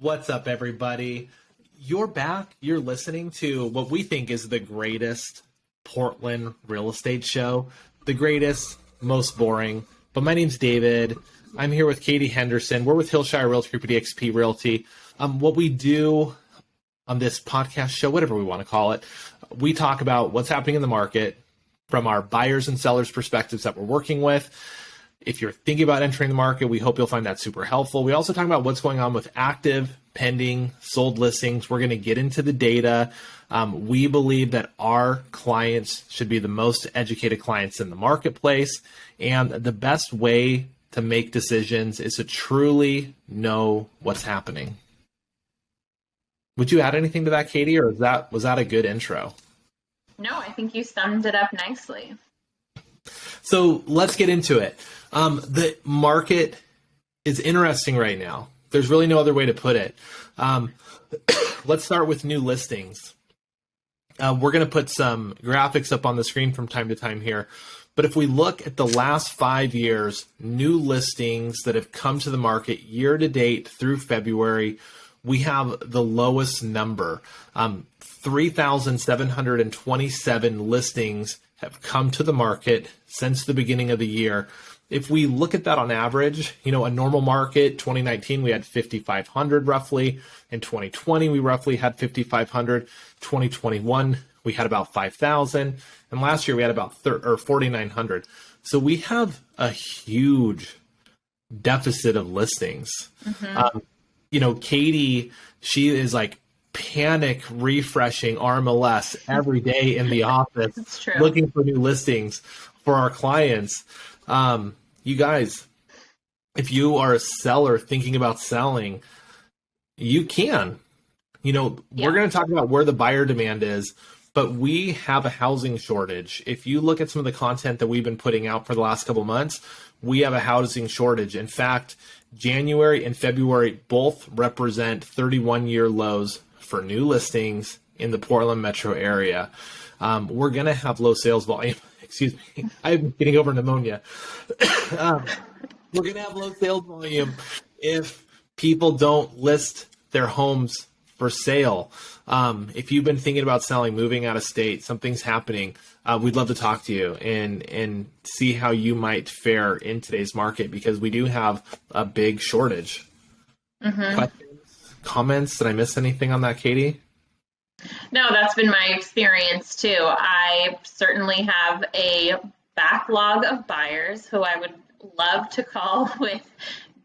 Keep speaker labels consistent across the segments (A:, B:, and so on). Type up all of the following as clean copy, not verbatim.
A: What's up, everybody? You're back. You're listening to what we think is the greatest Portland real estate show, the greatest, most boring. But my name's David. I'm here with Katie Henderson. We're with Hillshire Realty Group at EXP Realty. What we do on this podcast show, whatever we want to call it, we talk about what's happening in the market from our buyers and sellers perspectives that we're working with. If you're thinking about entering the market, we hope you'll find that super helpful. We also talk about what's going on with active, pending, sold listings. We're going to get into the data. We believe that our clients should be the most educated clients in the marketplace. And the best way to make decisions is to truly know what's happening. Would you add anything to that, Katie, or was that a good intro?
B: No, I think you summed it up nicely.
A: So let's get into it. The market is interesting right now. There's really no other way to put it. Let's start with new listings. We're going to put some graphics up on the screen from time to time here. But if we look at the last 5 years, new listings that have come to the market year to date through February, we have the lowest number. 3,727 listings have come to the market since the beginning of the year. If we look at that on average, a normal market, 2019, we had 5,500 roughly. In 2020, we roughly had 5,500. 2021, we had about 5,000. And last year, we had about 4,900. So we have a huge deficit of listings. Mm-hmm. Katie, she is like panic refreshing our MLS every day in the office, looking for new listings for our clients. You guys, if you are a seller thinking about selling, you can. We're going to talk about where the buyer demand is, but we have a housing shortage. If you look at some of the content that we've been putting out for the last couple of months, we have a housing shortage. In fact, January and February both represent 31-year lows for new listings in the Portland metro area. We're going to have low sales volume. Excuse me, I'm getting over pneumonia. We're going to have low sales volume if people don't list their homes for sale. If you've been thinking about selling, moving out of state, something's happening, we'd love to talk to you and see how you might fare in today's market, because we do have a big shortage. Mm-hmm. Questions, comments? Did I miss anything on that, Katie?
B: No, that's been my experience too. I certainly have a backlog of buyers who I would love to call with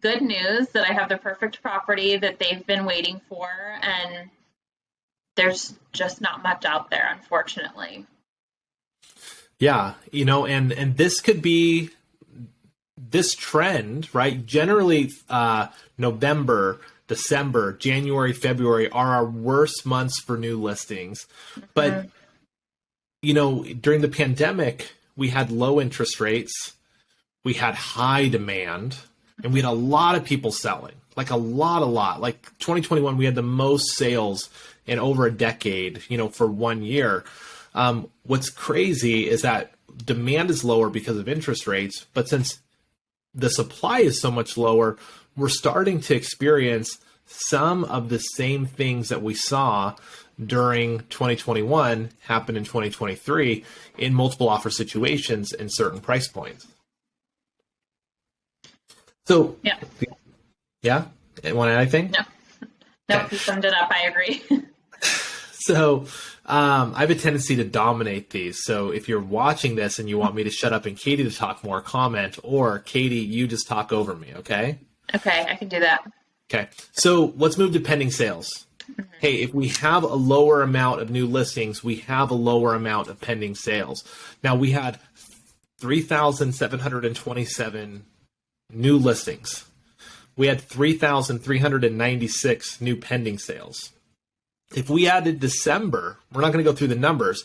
B: good news that I have the perfect property that they've been waiting for, and there's just not much out there, unfortunately.
A: Yeah, and this could be this trend, right? Generally, November, December, January, February are our worst months for new listings. But, during the pandemic, we had low interest rates, we had high demand, and we had a lot of people selling, like a lot. Like 2021, we had the most sales in over a decade, for 1 year. What's crazy is that demand is lower because of interest rates, but since the supply is so much lower, we're starting to experience some of the same things that we saw during 2021 happen in 2023 in multiple offer situations in certain price points. So, yeah. Want to add anything?
B: No, okay. You summed it up. I agree.
A: So I have a tendency to dominate these. So if you're watching this and you want me to shut up and Katie to talk more, comment, or Katie, you just talk over me, okay?
B: Okay, I can do that.
A: Okay, so let's move to pending sales. Mm-hmm. Hey, if we have a lower amount of new listings, we have a lower amount of pending sales. Now, we had 3,727 new listings. We had 3,396 new pending sales. If we added December, we're not going to go through the numbers,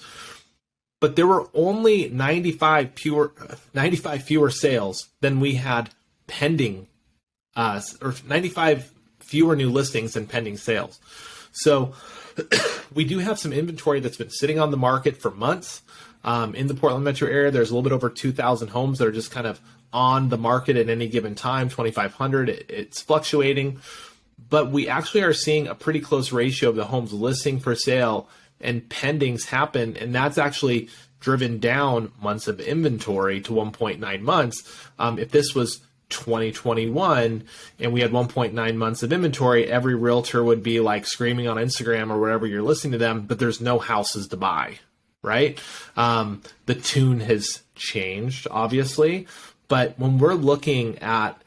A: but there were only 95 fewer sales than we had pending, or 95 fewer new listings than pending sales. So we do have some inventory that's been sitting on the market for months. In the Portland metro area, there's a little bit over 2,000 homes that are just kind of on the market at any given time, 2,500. It's fluctuating. but we actually are seeing a pretty close ratio of the homes listing for sale and pendings happen. And that's actually driven down months of inventory to 1.9 months. If this was 2021 and we had 1.9 months of inventory, every realtor would be like screaming on Instagram or wherever you're listening to them, but there's no houses to buy, right? The tune has changed, obviously, but when we're looking at,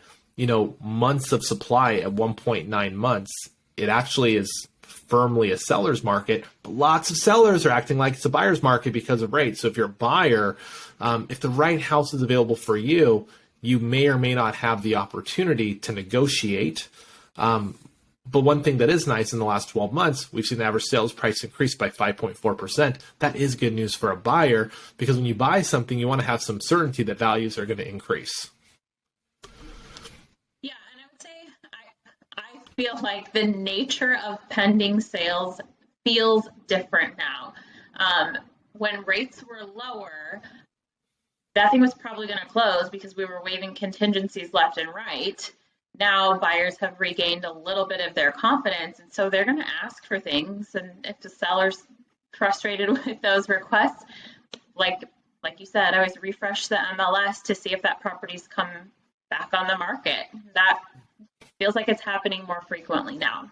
A: months of supply at 1.9 months, it actually is firmly a seller's market, but lots of sellers are acting like it's a buyer's market because of rates. So if you're a buyer, if the right house is available for you, you may or may not have the opportunity to negotiate. But one thing that is nice in the last 12 months, we've seen the average sales price increase by 5.4%. That is good news for a buyer, because when you buy something, you want to have some certainty that values are going to increase.
B: Yeah, and I would say I feel like the nature of pending sales feels different now. When rates were lower, that thing was probably going to close because we were waiving contingencies left and right. Now buyers have regained a little bit of their confidence, and so they're going to ask for things. And if the seller's frustrated with those requests, like you said, I always refresh the MLS to see if that property's come back on the market. That feels like it's happening more frequently now.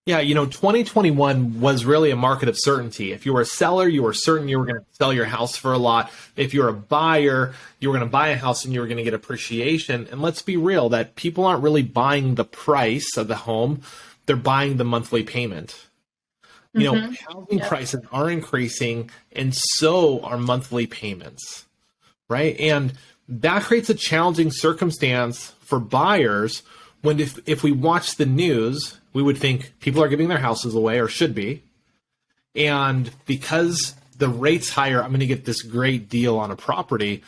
A: Yeah, 2021 was really a market of certainty. If you were a seller, you were certain you were going to sell your house for a lot. If you're a buyer, you were going to buy a house and you were going to get appreciation. And let's be real, that people aren't really buying the price of the home. They're buying the monthly payment. Housing prices are increasing, and so are monthly payments, right? And that creates a challenging circumstance for buyers when if we watch the news, we would think people are giving their houses away, or should be. And because the rate's higher, I'm going to get this great deal on a property.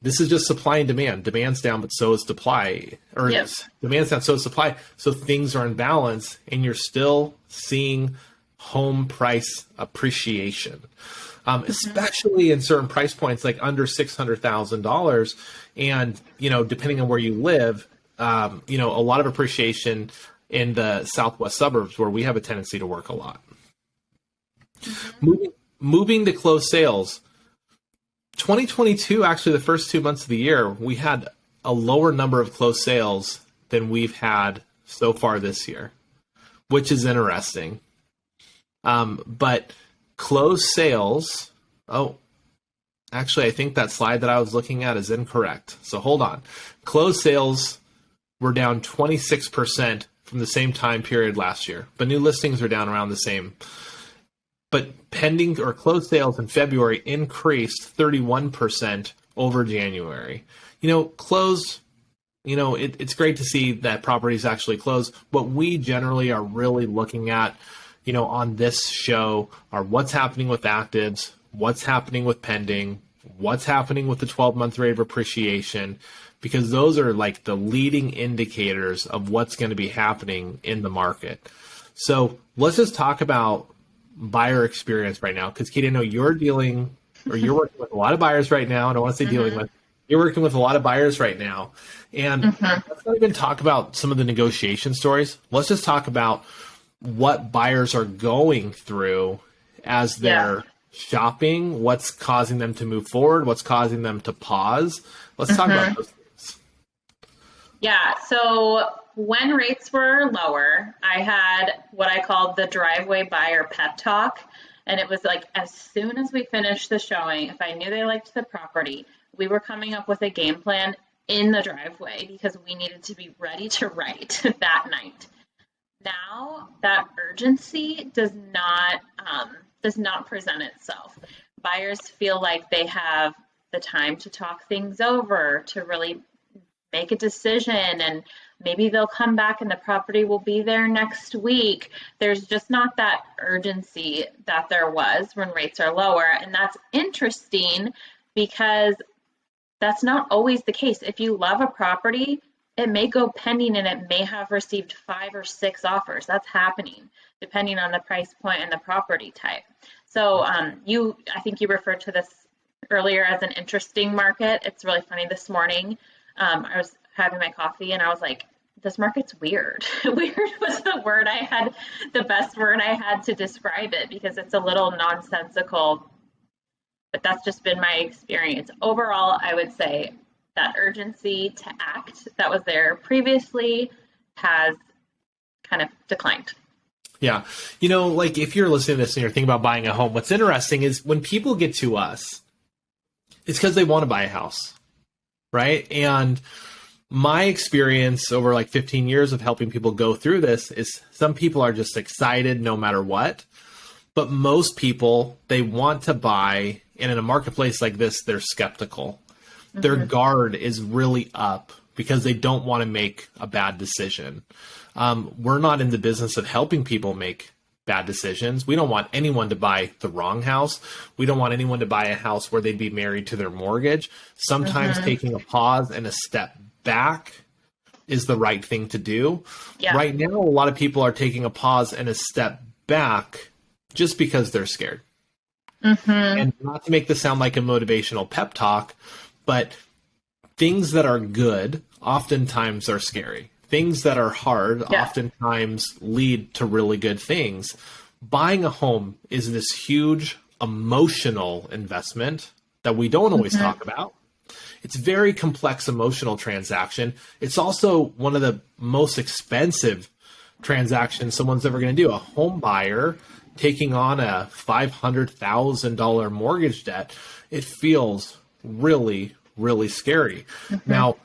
A: This is just supply and demand. Demand's down, but so is supply. Demand's down, so is supply. So things are in balance, and you're still seeing home price appreciation, especially in certain price points, like under $600,000. And, depending on where you live, a lot of appreciation in the southwest suburbs where we have a tendency to work a lot. Moving to closed sales. 2022, actually the first 2 months of the year, we had a lower number of closed sales than we've had so far this year, which is interesting. But closed sales, actually, I think that slide that I was looking at is incorrect. So hold on. Closed sales were down 26% from the same time period last year, but new listings are down around the same. But pending or closed sales in February increased 31% over January. It's great to see that properties actually close. What we generally are really looking at, on this show are what's happening with actives, what's happening with pending, what's happening with the 12-month rate of appreciation, because those are like the leading indicators of what's going to be happening in the market. So let's just talk about buyer experience right now, because Katie, I know you're working with a lot of buyers right now. I don't want to say dealing with, you're working with a lot of buyers right now. And let's not even talk about some of the negotiation stories. Let's just talk about what buyers are going through as they're shopping, what's causing them to move forward, what's causing them to pause. Let's talk about those things.
B: Yeah, so when rates were lower, I had what I called the driveway buyer pep talk. And it was like, as soon as we finished the showing, if I knew they liked the property, we were coming up with a game plan in the driveway because we needed to be ready to write that night. Now that urgency does not present itself. Buyers feel like they have the time to talk things over, to really make a decision, and maybe they'll come back and the property will be there next week. There's just not that urgency that there was when rates are lower. And that's interesting because that's not always the case. If you love a property, it may go pending and it may have received 5 or 6 offers. That's happening depending on the price point and the property type. So I think you referred to this earlier as an interesting market. It's really funny. This morning, I was having my coffee and I was like, this market's weird. Weird was the best word I had to describe it, because it's a little nonsensical, but that's just been my experience. Overall, I would say that urgency to act that was there previously has kind of declined.
A: Yeah. Like if you're listening to this and you're thinking about buying a home, what's interesting is when people get to us, it's because they want to buy a house, right? And my experience over like 15 years of helping people go through this is some people are just excited no matter what. But most people, they want to buy, and in a marketplace like this, they're skeptical. Mm-hmm. Their guard is really up because they don't want to make a bad decision. We're not in the business of helping people make bad decisions. We don't want anyone to buy the wrong house. We don't want anyone to buy a house where they'd be married to their mortgage. Sometimes taking a pause and a step back is the right thing to do. Yeah. Right now, a lot of people are taking a pause and a step back just because they're scared. And not to make this sound like a motivational pep talk, but things that are good oftentimes are scary. Things that are hard oftentimes lead to really good things. Buying a home is this huge emotional investment that we don't always talk about. It's a very complex emotional transaction. It's also one of the most expensive transactions someone's ever going to do. A home buyer taking on a $500,000 mortgage debt, it feels really, really scary. Now,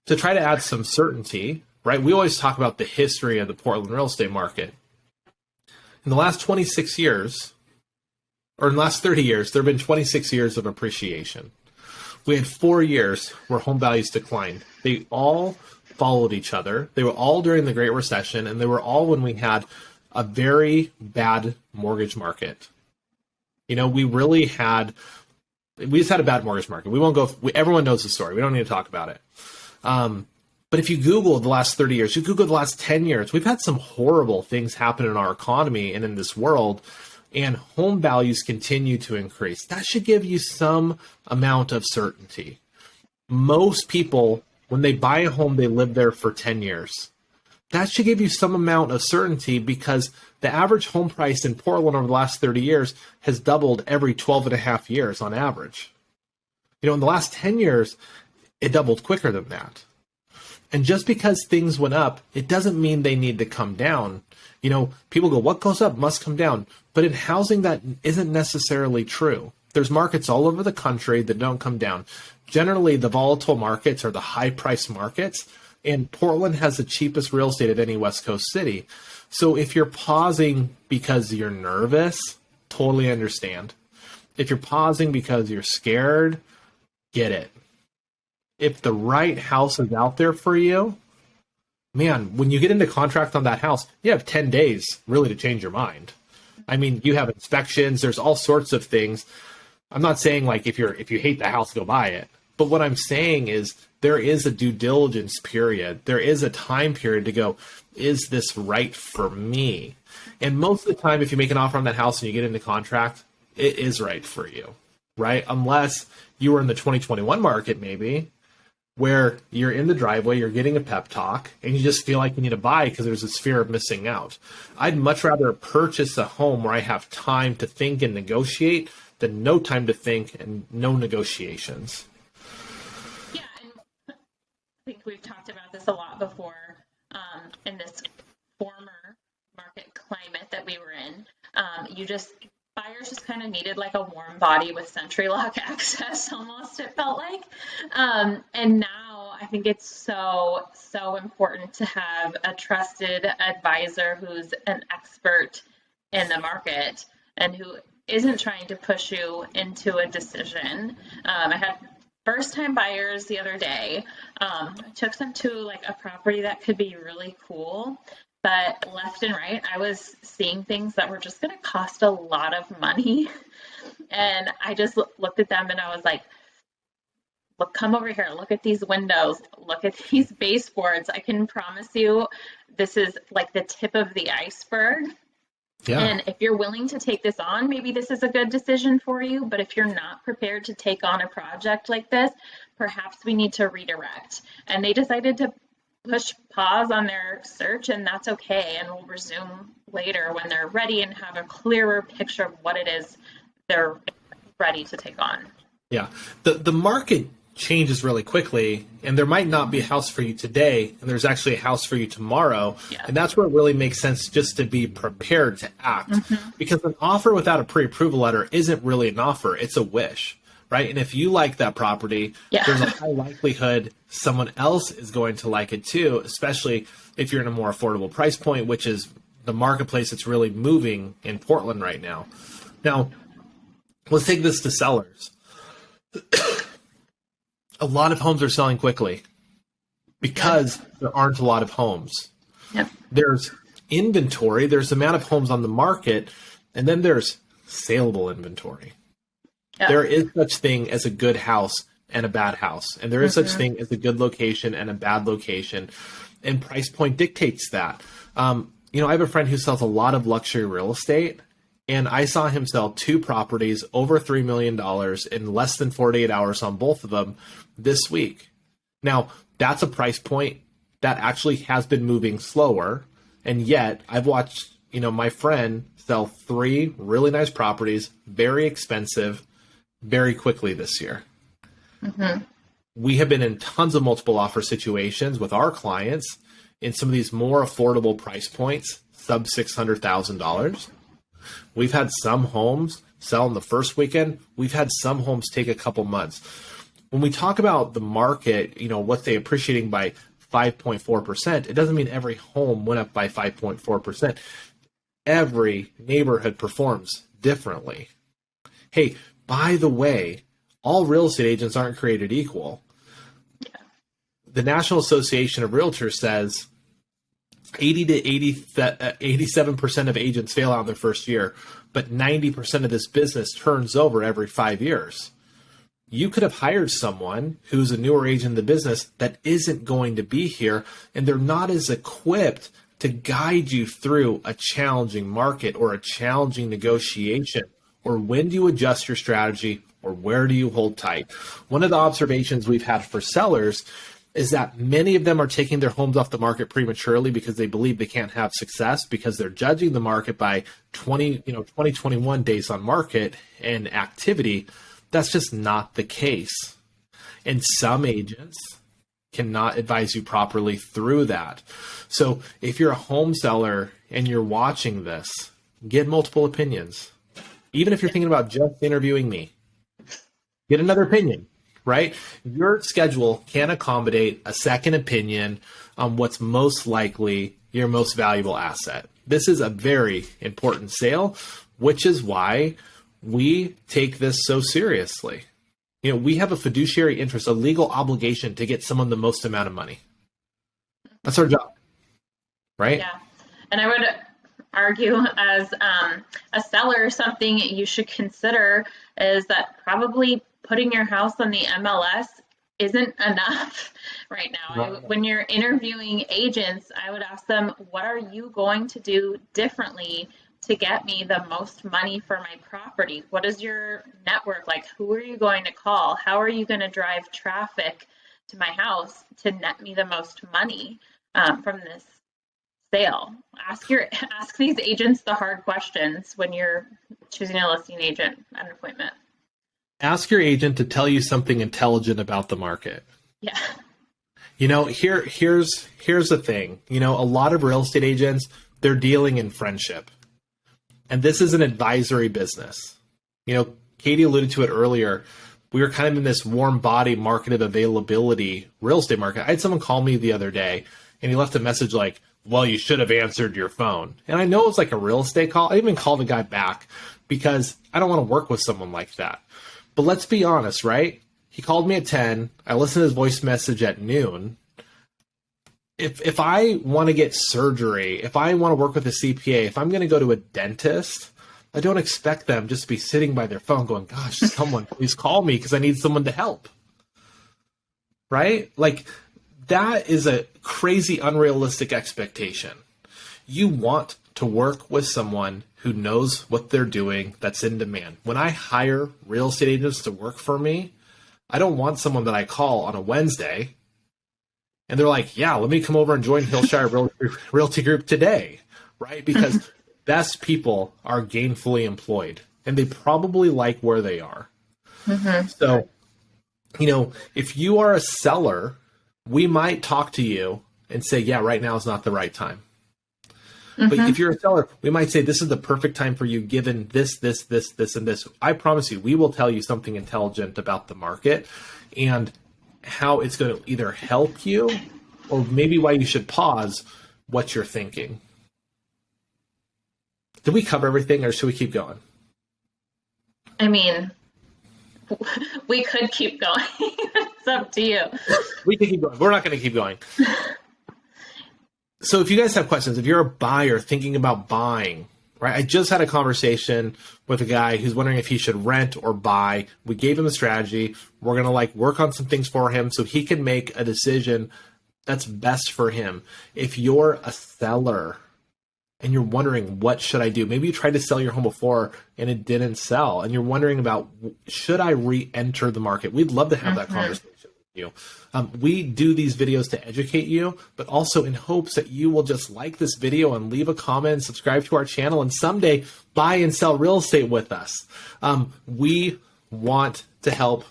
A: to try to add some certainty, right? We always talk about the history of the Portland real estate market. In the last 26 years, or in the last 30 years, there have been 26 years of appreciation. We had 4 years where home values declined. They all followed each other. They were all during the Great Recession, and they were all when we had a very bad mortgage market. We just had a bad mortgage market. We won't go, everyone knows the story. We don't need to talk about it. But if you Google the last 30 years, you Google the last 10 years, we've had some horrible things happen in our economy and in this world, and home values continue to increase. That should give you some amount of certainty. Most people, when they buy a home, they live there for 10 years. That should give you some amount of certainty because the average home price in Portland over the last 30 years has doubled every 12 and a half years on average. In the last 10 years, it doubled quicker than that. And just because things went up, it doesn't mean they need to come down. People go, what goes up must come down. But in housing, that isn't necessarily true. There's markets all over the country that don't come down. Generally, the volatile markets are the high-priced markets, and Portland has the cheapest real estate of any West Coast city. So if you're pausing because you're nervous, totally understand. If you're pausing because you're scared, get it. If the right house is out there for you, man, when you get into contract on that house, you have 10 days really to change your mind. I mean, you have inspections, there's all sorts of things. I'm not saying like if you hate the house, go buy it. But what I'm saying is there is a due diligence period. There is a time period to go, is this right for me? And most of the time, if you make an offer on that house and you get into contract, it is right for you, right? Unless you were in the 2021 market, maybe, where you're in the driveway, you're getting a pep talk, and you just feel like you need to buy because there's this fear of missing out. I'd much rather purchase a home where I have time to think and negotiate than no time to think and no negotiations.
B: Yeah, and I think we've talked about this a lot before in this former market climate that we were in. Buyers just kind of needed like a warm body with Century Lock access almost, it felt like. And now I think it's so important to have a trusted advisor who's an expert in the market and who isn't trying to push you into a decision. I had first-time buyers the other day. I took them to like a property that could be really cool. But left and right, I was seeing things that were just going to cost a lot of money. And I just looked at them and I was like, look, come over here. Look at these windows. Look at these baseboards. I can promise you this is like the tip of the iceberg. Yeah. And if you're willing to take this on, maybe this is a good decision for you. But if you're not prepared to take on a project like this, perhaps we need to redirect. And they decided to push pause on their search, and that's okay. And we'll resume later when they're ready and have a clearer picture of what it is they're ready to take on.
A: Yeah. The market changes really quickly, and there might not be a house for you today, and there's actually a house for you tomorrow.
B: Yeah.
A: And that's where it really makes sense just to be prepared to act. Because an offer without a pre-approval letter isn't really an offer, it's a wish, right? And if you like that property, there's a high likelihood someone else is going to like it too, especially if you're in a more affordable price point, which is the marketplace that's really moving in Portland right now. Now, let's take this to sellers. A lot of homes are selling quickly because there aren't a lot of homes.
B: Yep.
A: There's inventory, there's the amount of homes on the market, and then there's saleable inventory.
B: Yep.
A: There is such thing as a good house and a bad house, and there is such thing as a good location and a bad location, and price point dictates that. I have a friend who sells a lot of luxury real estate, and I saw him sell 2 properties over $3 million in less than 48 hours on both of them this week. Now, that's a price point that actually has been moving slower. And yet I've watched, my friend sell 3 really nice properties, very expensive, very quickly this year. We have been in tons of multiple offer situations with our clients in some of these more affordable price points, sub $600,000. We've had some homes sell in the first weekend. We've had some homes take a couple months. When we talk about the market, what they appreciating by 5.4%, it doesn't mean every home went up by 5.4%. Every neighborhood performs differently. Hey, by the way, all real estate agents aren't created equal. The National Association of Realtors says 80 to 87% of agents fail out in their first year, but 90% of this business turns over every 5 years. You could have hired someone who's a newer agent in the business that isn't going to be here, and they're not as equipped to guide you through a challenging market or a challenging negotiation, or when do you adjust your strategy, or where do you hold tight. One of the observations we've had for sellers is that many of them are taking their homes off the market prematurely because they believe they can't have success because they're judging the market by 2021 days on market and activity. That's just not the case. And some agents cannot advise you properly through that. So if you're a home seller and you're watching this, get multiple opinions. Even if you're thinking about just interviewing me, get another opinion. Right? Your schedule can accommodate a second opinion on what's most likely your most valuable asset. This is a very important sale, which is why we take this so seriously. We have a fiduciary interest, a legal obligation to get someone the most amount of money. That's our job, right?
B: Yeah. And I would argue as a seller, something you should consider is that probably putting your house on the MLS isn't enough right now. When you're interviewing agents, I would ask them, what are you going to do differently to get me the most money for my property? What is your network like? Who are you going to call? How are you going to drive traffic to my house to net me the most money from this sale? Ask these agents the hard questions when you're choosing a listing agent at an appointment.
A: Ask your agent to tell you something intelligent about the market.
B: Yeah.
A: Here's the thing. A lot of real estate agents, they're dealing in friendship. And this is an advisory business. Katie alluded to it earlier. We were kind of in this warm body market of availability real estate market. I had someone call me the other day and he left a message like, well, you should have answered your phone. And I know it's like a real estate call. I even called the guy back because I don't want to work with someone like that. But let's be honest, right? He called me at 10. I listened to his voice message at noon. If I want to get surgery, if I want to work with a CPA, if I'm going to go to a dentist, I don't expect them just to be sitting by their phone going, gosh, someone please call me because I need someone to help. Right? Like that is a crazy, unrealistic expectation. You want to work with someone who knows what they're doing, that's in demand. When I hire real estate agents to work for me, I don't want someone that I call on a Wednesday And they're like, yeah, let me come over and join Hillshire Realty Group today, right? Because best people are gainfully employed and they probably like where they are. So, if you are a seller, we might talk to you and say, yeah, right now is not the right time. But if you're a seller, we might say, this is the perfect time for you, given this, this, this, this, and this. I promise you, we will tell you something intelligent about the market and how it's going to either help you or maybe why you should pause what you're thinking. Did we cover everything or should we keep going?
B: I mean, we could keep going. It's up to you.
A: We can keep going. We're not going to keep going. So if you guys have questions, if you're a buyer thinking about buying, right? I just had a conversation with a guy who's wondering if he should rent or buy. We gave him a strategy. We're going to work on some things for him so he can make a decision that's best for him. If you're a seller and you're wondering, what should I do? Maybe you tried to sell your home before and it didn't sell and you're wondering about, should I re-enter the market? We'd love to have that conversation with you. We do these videos to educate you, but also in hopes that you will just like this video and leave a comment and subscribe to our channel and someday buy and sell real estate with us. We want to help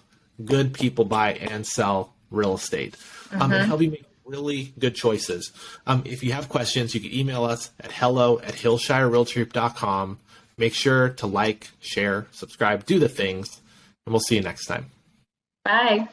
A: good people buy and sell real estate and help you make really good choices. If you have questions, you can email us at hello@hillshirerealtygroup.com. Make sure to like, share, subscribe, do the things, and we'll see you next time.
B: Bye.